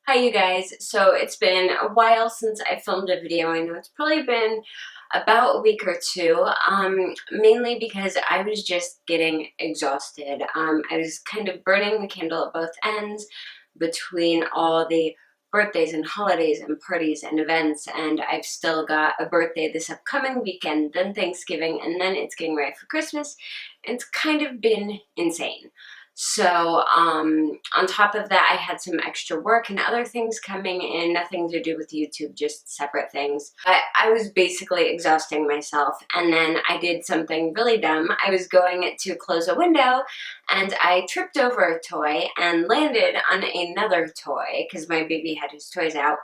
Hi you guys, so it's been a while since I filmed a video. I know it's probably been about a week or two, mainly because I was just getting exhausted. I was kind of burning the candle at both ends between all the birthdays and holidays and parties and events, and I've still got a birthday this upcoming weekend, then Thanksgiving, and then it's getting ready for Christmas. It's kind of been insane. So on top of that, I had some extra work and other things coming in, nothing to do with YouTube, just separate things. But I was basically exhausting myself, and then I did something really dumb. I was going to close a window, and I tripped over a toy and landed on another toy because my baby had his toys out.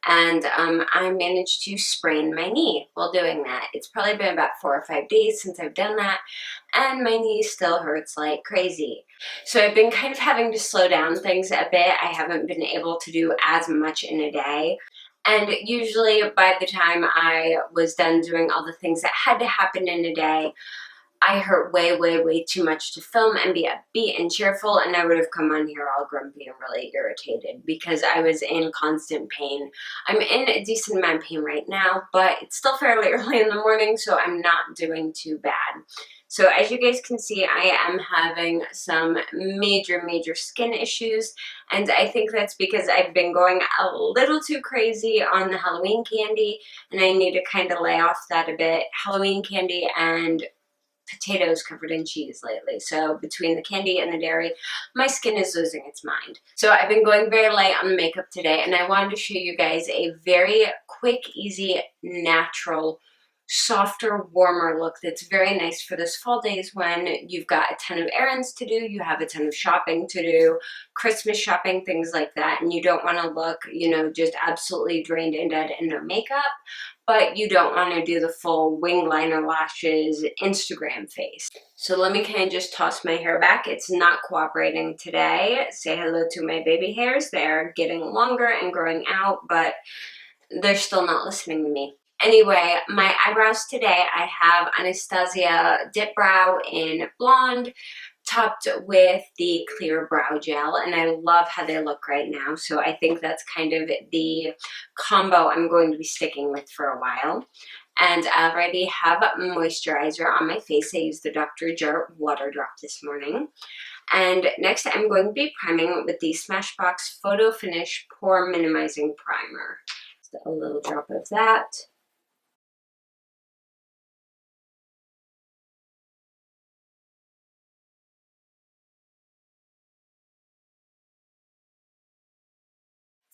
And I managed to sprain my knee while doing that. It's probably been about 4 or 5 days since I've done that, and my knee still hurts like crazy. So I've been kind of having to slow down things a bit. I haven't been able to do as much in a day. And usually by the time I was done doing all the things that had to happen in a day, I hurt way too much to film and be upbeat and cheerful, and I would have come on here all grumpy and really irritated because I was in constant pain. I'm in a decent amount of pain right now, but it's still fairly early in the morning, so I'm not doing too bad. So as you guys can see, I am having some major skin issues, and I think that's because I've been going a little too crazy on the Halloween candy, and I need to kind of lay off that a bit. Halloween candy and potatoes covered in cheese lately. So between the candy and the dairy, my skin is losing its mind. So I've been going very light on the makeup today, and I wanted to show you guys a very quick, easy, natural, softer, warmer look that's very nice for this fall days when you've got a ton of errands to do, you have a ton of shopping to do, Christmas shopping, things like that, and you don't want to look, you know, just absolutely drained and dead and no makeup, but you don't want to do the full wing liner, lashes, Instagram face. So let me kind of just toss my hair back. It's not cooperating today. Say hello to my baby hairs. They're getting longer and growing out, but they're still not listening to me. Anyway, my eyebrows today, I have Anastasia Dip Brow in blonde, topped with the clear brow gel, and I love how they look right now, so I think that's kind of the combo I'm going to be sticking with for a while. And I already have moisturizer on my face. I used the Dr. Jart Water Drop this morning. And next I'm going to be priming with the Smashbox Photo Finish Pore Minimizing Primer. So a little drop of that.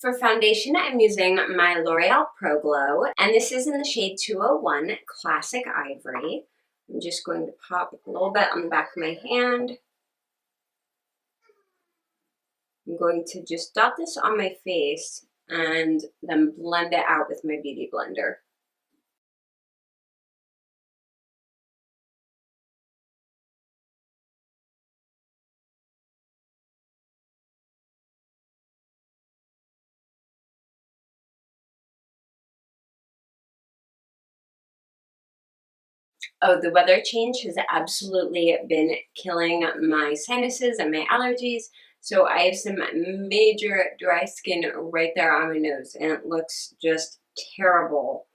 For foundation, I'm using my L'Oreal Pro Glow, and this is in the shade 201 Classic Ivory. I'm just going to pop a little bit on the back of my hand. I'm going to just dot this on my face and then blend it out with my Beauty Blender. Oh, the weather change has absolutely been killing my sinuses and my allergies. So I have some major dry skin right there on my nose, and it looks just terrible.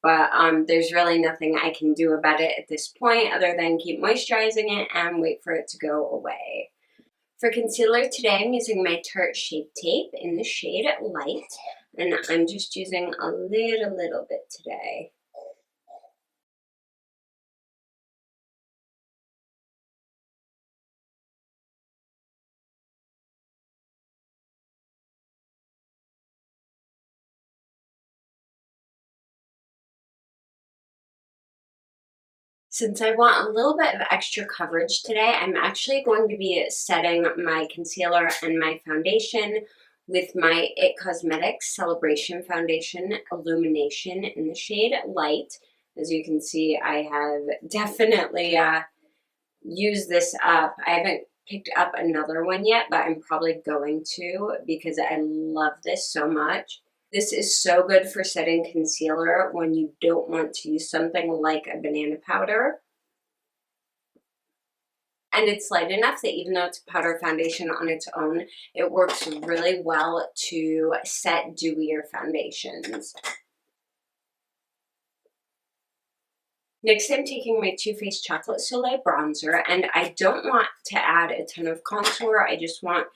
But there's really nothing I can do about it at this point other than keep moisturizing it and wait for it to go away. For concealer today, I'm using my Tarte Shape Tape in the shade Light, and I'm just using a little bit today. Since I want a little bit of extra coverage today, I'm actually going to be setting my concealer and my foundation with my IT Cosmetics Celebration Foundation Illumination in the shade Light. As you can see, I have definitely used this up. I haven't picked up another one yet, but I'm probably going to because I love this so much. This is so good for setting concealer when you don't want to use something like a banana powder. And it's light enough that even though it's a powder foundation on its own, it works really well to set dewier foundations. Next, I'm taking my Too Faced Chocolate Soleil Bronzer, and I don't want to add a ton of contour. I just want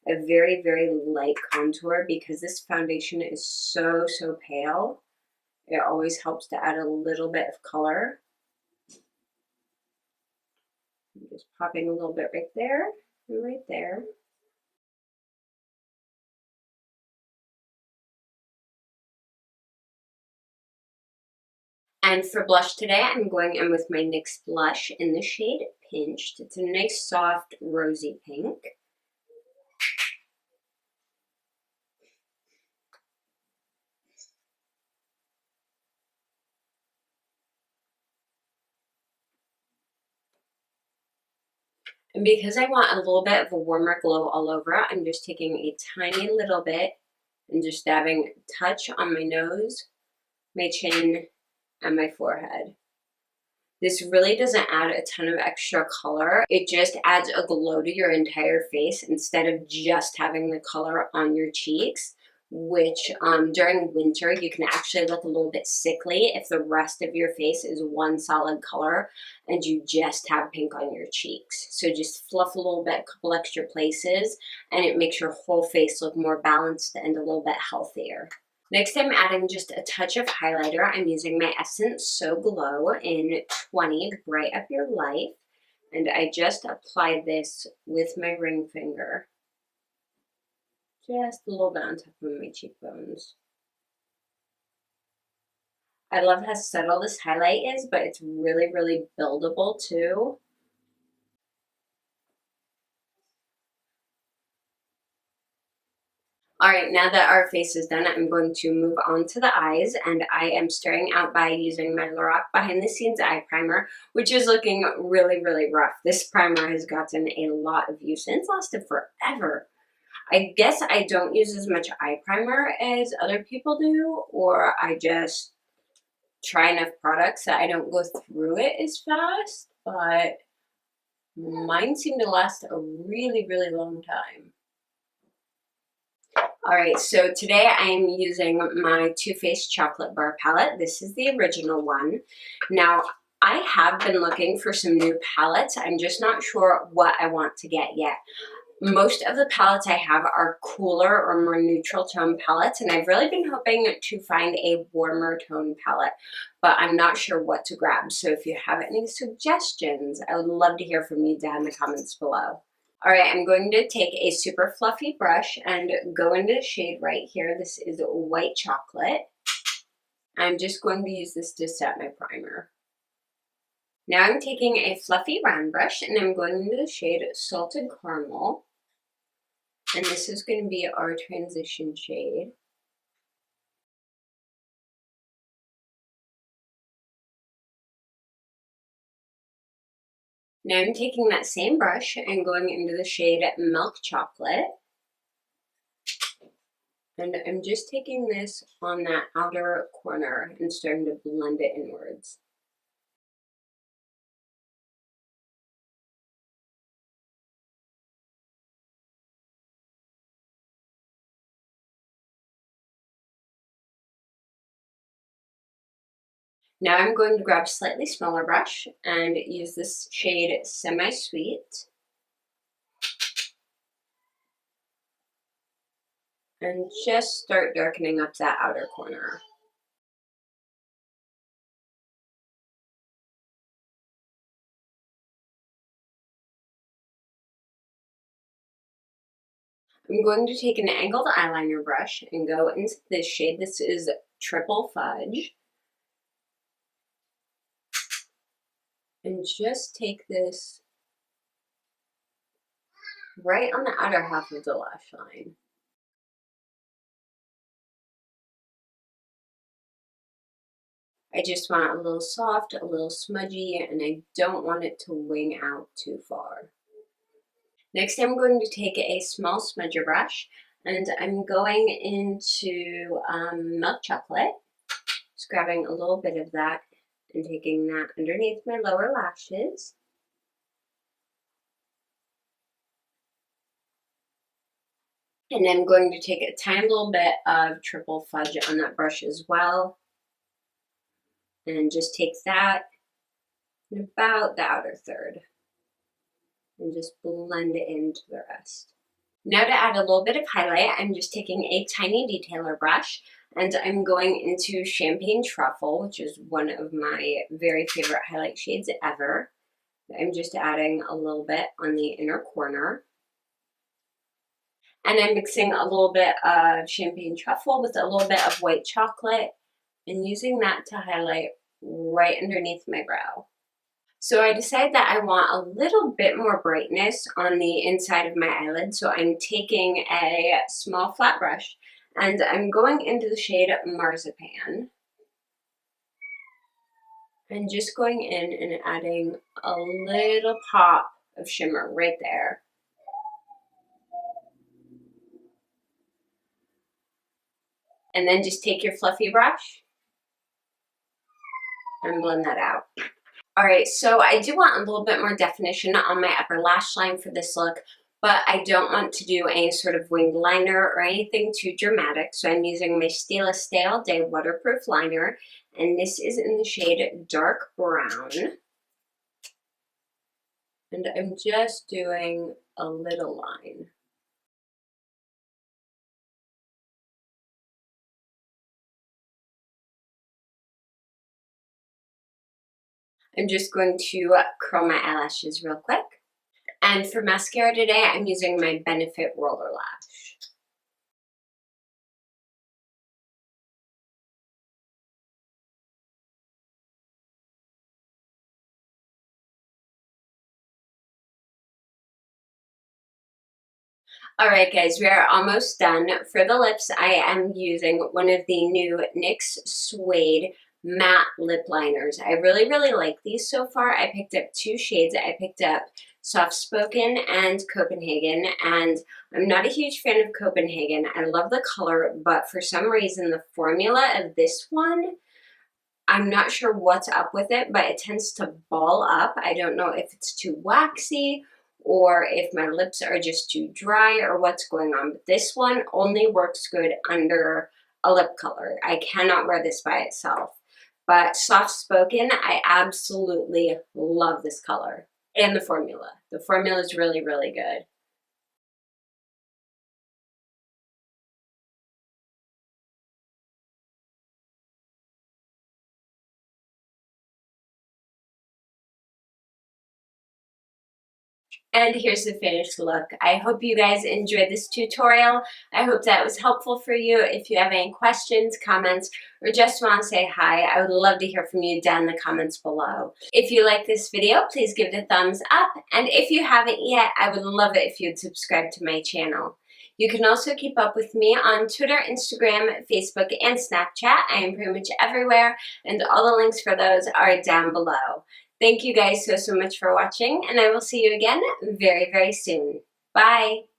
a very, very light contour because this foundation is so, so pale. It always helps to add a little bit of color. I'm just popping a little bit right there and right there. And for blush today, I'm going in with my NYX blush in the shade Pinched. It's a nice, soft, rosy pink. And because I want a little bit of a warmer glow all over, I'm just taking a tiny little bit and just dabbing a touch on my nose, my chin, and my forehead. This really doesn't add a ton of extra color. It just adds a glow to your entire face instead of just having the color on your cheeks, which during winter you can actually look a little bit sickly if the rest of your face is one solid color and you just have pink on your cheeks. So just fluff a little bit, a couple extra places, and it makes your whole face look more balanced and a little bit healthier. Next, I'm adding just a touch of highlighter. I'm using my Essence So Glow in 20 to bright up your life. And I just applied this with my ring finger. Just a little bit on top of my cheekbones. I love how subtle this highlight is, but it's really, really buildable too. All right, now that our face is done, I'm going to move on to the eyes, and I am starting out by using my Lorac Behind the Scenes Eye Primer, which is looking really, really rough. This primer has gotten a lot of use, and it's lasted forever. I guess I don't use as much eye primer as other people do, or I just try enough products that I don't go through it as fast, but mine seem to last a really, really long time. All right, so today I'm using my Too Faced Chocolate Bar Palette. This is the original one. Now, I have been looking for some new palettes. I'm just not sure what I want to get yet. Most of the palettes I have are cooler or more neutral tone palettes, and I've really been hoping to find a warmer tone palette, but I'm not sure what to grab. So if you have any suggestions, I would love to hear from you down in the comments below. All right, I'm going to take a super fluffy brush and go into the shade right here. This is White Chocolate. I'm just going to use this to set my primer. Now I'm taking a fluffy round brush and I'm going into the shade Salted Caramel. And this is going to be our transition shade. Now I'm taking that same brush and going into the shade Milk Chocolate. And I'm just taking this on that outer corner and starting to blend it inwards. Now I'm going to grab a slightly smaller brush and use this shade Semi-Sweet. And just start darkening up that outer corner. I'm going to take an angled eyeliner brush and go into this shade. This is Triple Fudge. And just take this right on the outer half of the lash line. I just want a little soft, a little smudgy, and I don't want it to wing out too far. Next, I'm going to take a small smudger brush and I'm going into Milk Chocolate, just grabbing a little bit of that and taking that underneath my lower lashes. And I'm going to take a tiny little bit of triple fudge on that brush as well. And just take that and about the outer third. And just blend it into the rest. Now to add a little bit of highlight, I'm just taking a tiny detailer brush and I'm going into Champagne Truffle, which is one of my very favorite highlight shades ever. I'm just adding a little bit on the inner corner. And I'm mixing a little bit of Champagne Truffle with a little bit of white chocolate and using that to highlight right underneath my brow. So I decided that I want a little bit more brightness on the inside of my eyelid, so I'm taking a small flat brush and I'm going into the shade Marzipan and just going in and adding a little pop of shimmer right there. And then just take your fluffy brush and blend that out. All right, so I do want a little bit more definition on my upper lash line for this look, but I don't want to do any sort of winged liner or anything too dramatic, so I'm using my Stila Stay All Day Waterproof Liner, and this is in the shade Dark Brown. And I'm just doing a little line. I'm just going to curl my eyelashes real quick. And for mascara today, I'm using my Benefit Roller Lash. Alright guys, we are almost done. For the lips, I am using one of the new NYX Suede matte lip liners. I really, really like these so far. I picked up two shades. I picked up Soft Spoken and Copenhagen, and I'm not a huge fan of Copenhagen. I love the color, but for some reason the formula of this one, I'm not sure what's up with it, but it tends to ball up. I don't know if it's too waxy or if my lips are just too dry or what's going on. But this one only works good under a lip color. I cannot wear this by itself. But Soft Spoken, I absolutely love this color and the formula. The formula is really, really good. And here's the finished look. I hope you guys enjoyed this tutorial. I hope that was helpful for you. If you have any questions, comments, or just want to say hi, I would love to hear from you down in the comments below. If you like this video, please give it a thumbs up. And if you haven't yet, I would love it if you'd subscribe to my channel. You can also keep up with me on Twitter, Instagram, Facebook, and Snapchat. I am pretty much everywhere, and all the links for those are down below. Thank you guys so much for watching, and I will see you again very, very soon. Bye!